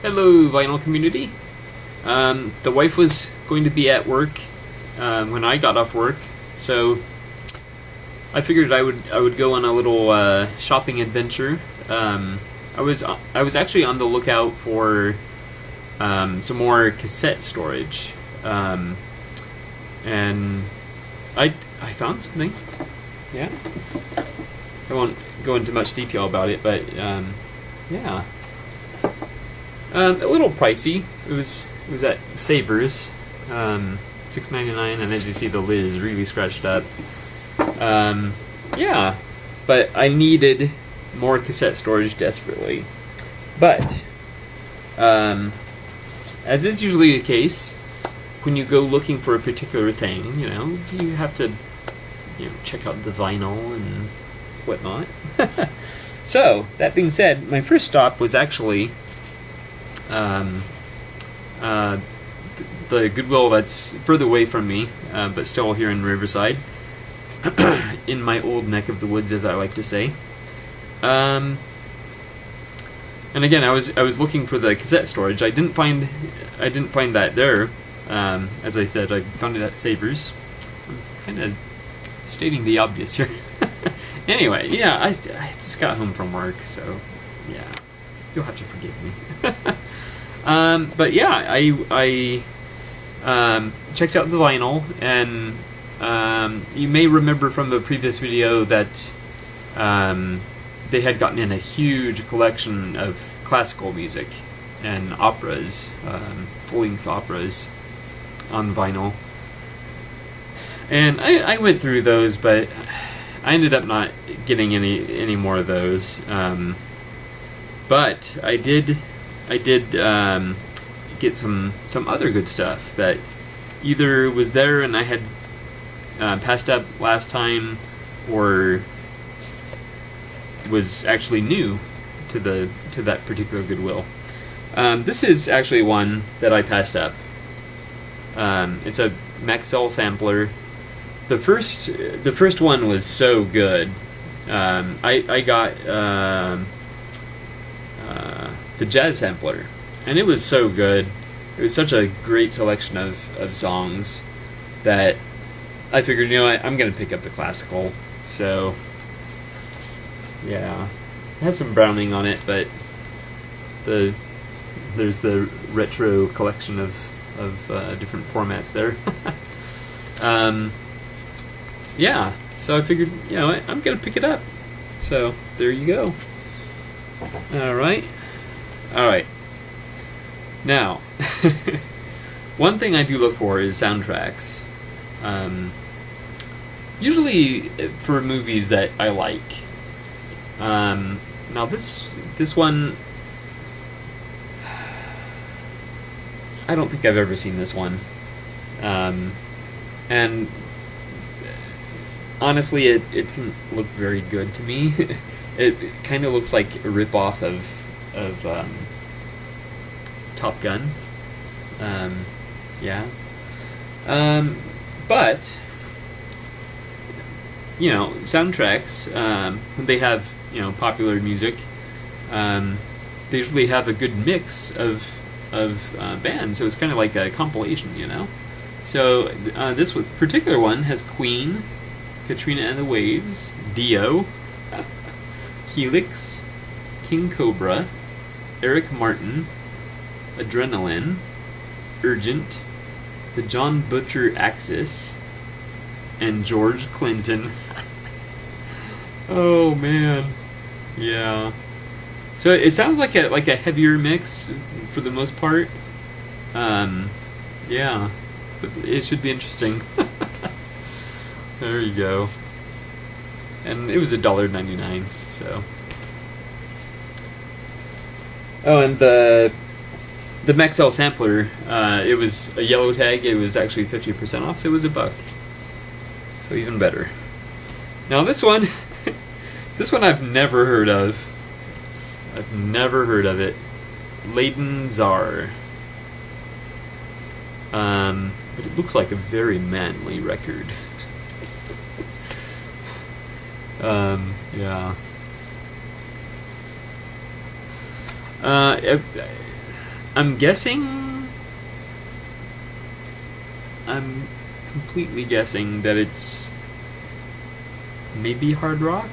Hello, vinyl community. The wife was going to be at work when I got off work, so I figured I would go on a little shopping adventure. I was actually on the lookout for some more cassette storage, and I found something. Yeah, I won't go into much detail about it, but yeah. A little pricey. It was at Savers, $6.99, and as you see, the lid is really scratched up. Yeah, but I needed more cassette storage desperately. But as is usually the case, when you go looking for a particular thing, you have to check out the vinyl and whatnot. So that being said, my first stop was actually the Goodwill that's further away from me, but still here in Riverside, in my old neck of the woods, as I like to say. And again, I was looking for the cassette storage. I didn't find that there. As I said, I found it at Savers. I'm kind of stating the obvious here. Anyway, yeah, I just got home from work, so yeah, you'll have to forgive me. But yeah, I checked out the vinyl, and you may remember from the previous video that they had gotten in a huge collection of classical music and operas, full-length operas on vinyl. And I went through those, but I ended up not getting any more of those. But I did get some other good stuff that either was there and I had passed up last time, or was actually new to that particular Goodwill. This is actually one that I passed up. It's a Maxell sampler. The first one was so good. I got the jazz sampler, and it was so good. It was such a great selection of songs that I figured, I'm going to pick up the classical. So, yeah. It has some Browning on it, but there's the retro collection of different formats there. Yeah, so I figured, I'm going to pick it up. So, there you go. Alright. Now, one thing I do look for is soundtracks. Usually for movies that I like. Now this one, I don't think I've ever seen this one. And honestly, it doesn't look very good to me. It kind of looks like a rip-off of Top Gun. Yeah. But soundtracks, when they have popular music, they usually have a good mix of bands. So it's kind of like a compilation, So this particular one has Queen, Katrina and the Waves, Dio, Helix, King Cobra, Eric Martin, Adrenaline, Urgent, the John Butcher Axis, and George Clinton. Oh man, yeah. So it sounds like a heavier mix for the most part. Yeah, but it should be interesting. There you go. And it was $1.99, so. Oh, and the Maxell sampler, it was a yellow tag. It was actually 50% off, so it was $1. So even better. Now this one, this one I've never heard of. I've never heard of it. Leyden Czar. But it looks like a very manly record. Yeah. I'm guessing. I'm completely guessing that it's maybe hard rock.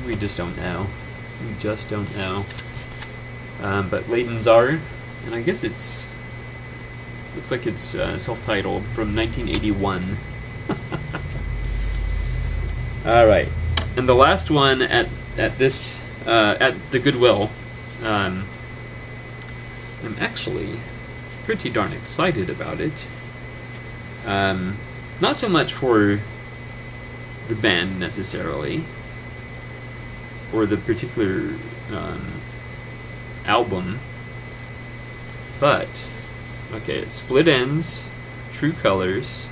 We just don't know. We just don't know. But Leighton's are, and I guess it's looks like it's self-titled from 1981. All right, and the last one at this at the Goodwill. I'm actually pretty darn excited about it. Not so much for the band necessarily, or the particular album, but okay, it's Split Enz, True Colors.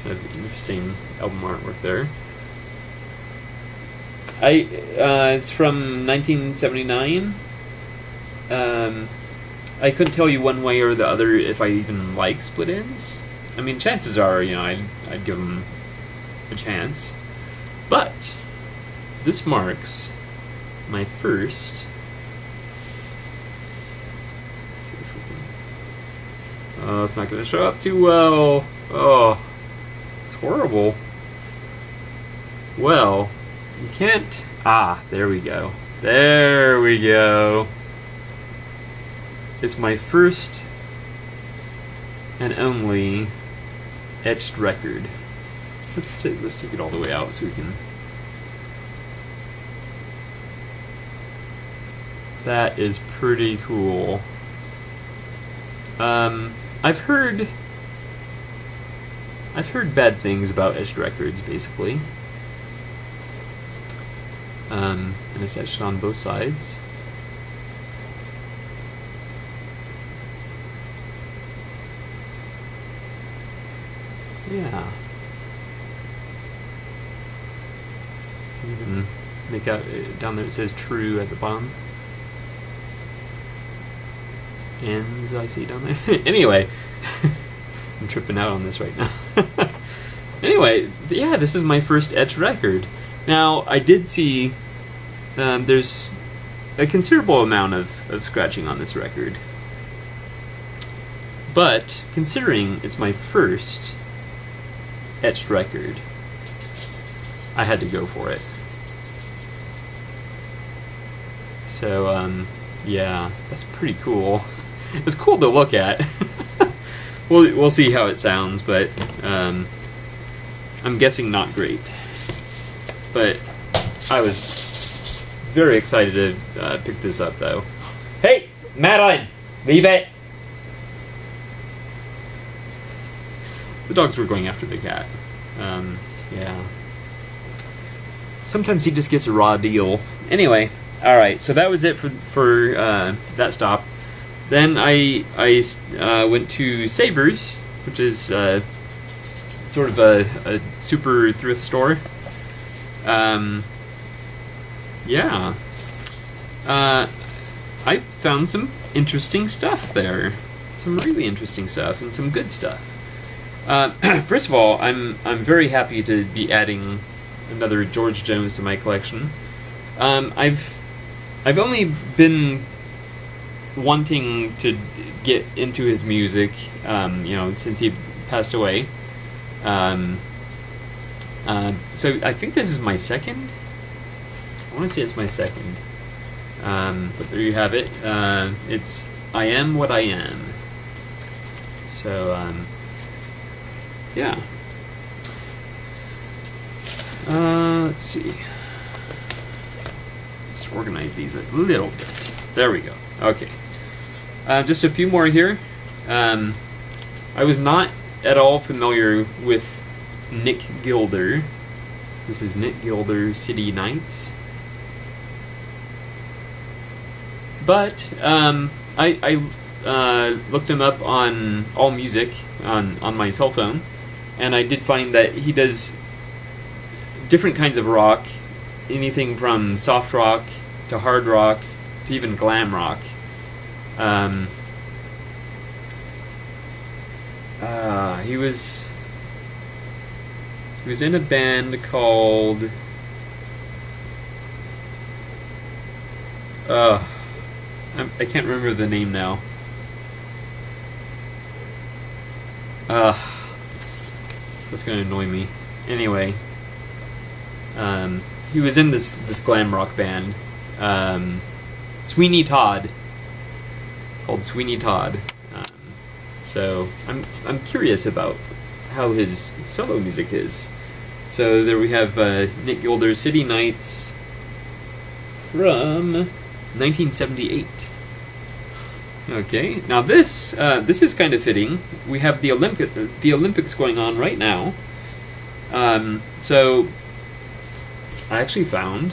Kind of interesting album artwork there. It's from 1979. I couldn't tell you one way or the other if I even like Split Enz. I mean, chances are, I'd give them a chance. But this marks my first. Let's see if we can. Oh, it's not going to show up too well. Oh, it's horrible. Well, you can't. Ah, there we go. There we go. It's my first and only etched record. Let's take it all the way out so we can. That is pretty cool. I've heard bad things about etched records, basically. And it's etched on both sides. Yeah. You can even make out down there it says true at the bottom. Ends I see down there. Anyway, I'm tripping out on this right now. Anyway, yeah, this is my first etched record. Now, I did see there's a considerable amount of scratching on this record. But, considering it's my first etched record, I had to go for it. So, yeah, that's pretty cool. It's cool to look at. We'll see how it sounds, but I'm guessing not great. But I was very excited to pick this up, though. Hey, Madeline, leave it. The dogs were going after the cat. Yeah. Sometimes he just gets a raw deal. Anyway, all right. So that was it for that stop. Then I went to Savers, which is sort of a super thrift store. Yeah. I found some interesting stuff there. Some really interesting stuff and some good stuff. First of all, I'm very happy to be adding another George Jones to my collection. I've only been wanting to get into his music, since he passed away. So I think this is my second. I want to say it's my second. But there you have it. It's I Am What I Am. So, yeah. Let's see. Let's organize these a little bit. There we go. Okay. Just a few more here. I was not at all familiar with Nick Gilder. This is Nick Gilder, City Nights. But I looked him up on AllMusic on my cell phone, and I did find that he does different kinds of rock, anything from soft rock to hard rock to even glam rock. He was in a band called Uh, I can't remember the name now. That's gonna annoy me. Anyway, he was in this glam rock band, Sweeney Todd, called Sweeney Todd. So I'm curious about how his solo music is. So there we have Nick Gilder's City Nights from 1978. Okay, now this is kind of fitting. We have the Olympics going on right now. So I actually found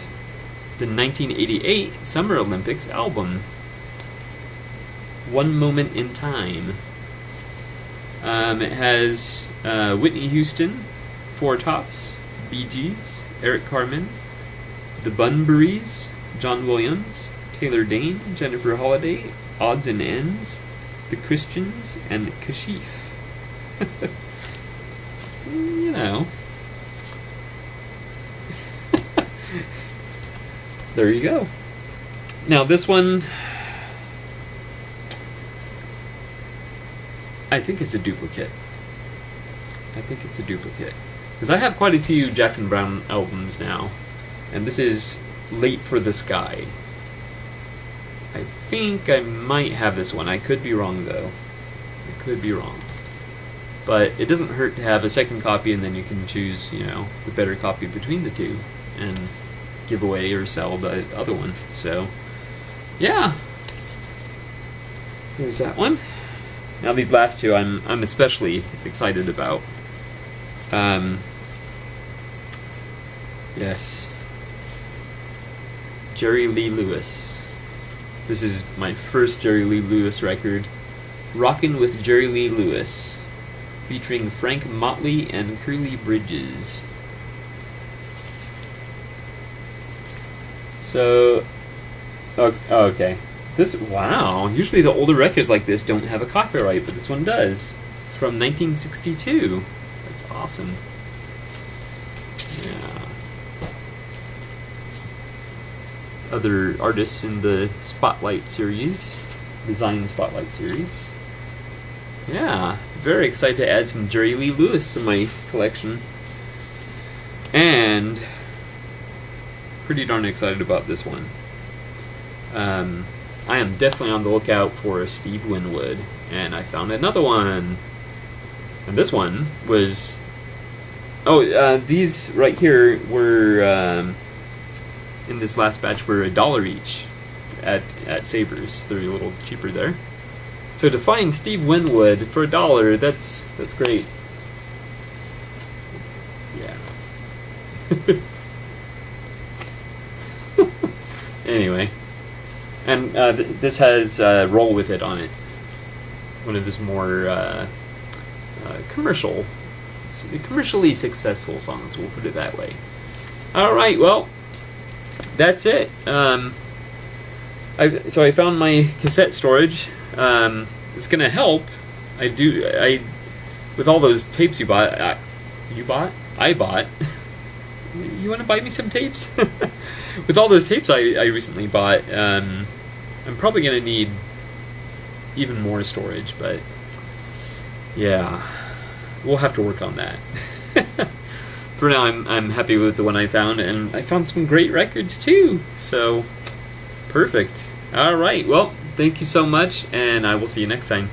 the 1988 Summer Olympics album, One Moment in Time. It has Whitney Houston, Four Tops, Bee Gees, Eric Carmen, the Bunburys, John Williams, Taylor Dane, Jennifer Holliday, Odds and Ends, The Christians, and Kashif. You know. There you go. Now this one, I think it's a duplicate. Because I have quite a few Jackson Browne albums now. And this is Late for the Sky. I think I might have this one. I could be wrong, though. But it doesn't hurt to have a second copy, and then you can choose, the better copy between the two, and give away or sell the other one. So, yeah. There's that one. Now these last two I'm especially excited about. Yes. Jerry Lee Lewis. This is my first Jerry Lee Lewis record, Rockin' with Jerry Lee Lewis, featuring Frank Motley and Curly Bridges. So, okay. Wow, usually the older records like this don't have a copyright, but this one does. It's from 1962. That's awesome. Yeah. Other artists in the Spotlight series, Design Spotlight series. Yeah, very excited to add some Jerry Lee Lewis to my collection. And pretty darn excited about this one. I am definitely on the lookout for Steve Winwood, and I found another one. And this one was... these right here were... in this last batch were $1 each at Savers. They're a little cheaper there. So to find Steve Winwood for $1, that's great. Yeah. Anyway, and this has "Roll With It" on it. One of his more commercially successful songs. We'll put it that way. All right. Well. That's it. So I found my cassette storage. It's gonna help. With all those tapes you bought. I bought. You want to buy me some tapes? With all those tapes I recently bought, I'm probably gonna need even more storage. But yeah, we'll have to work on that. For now, I'm happy with the one I found, and I found some great records too. So, perfect. All right. Well, thank you so much, and I will see you next time.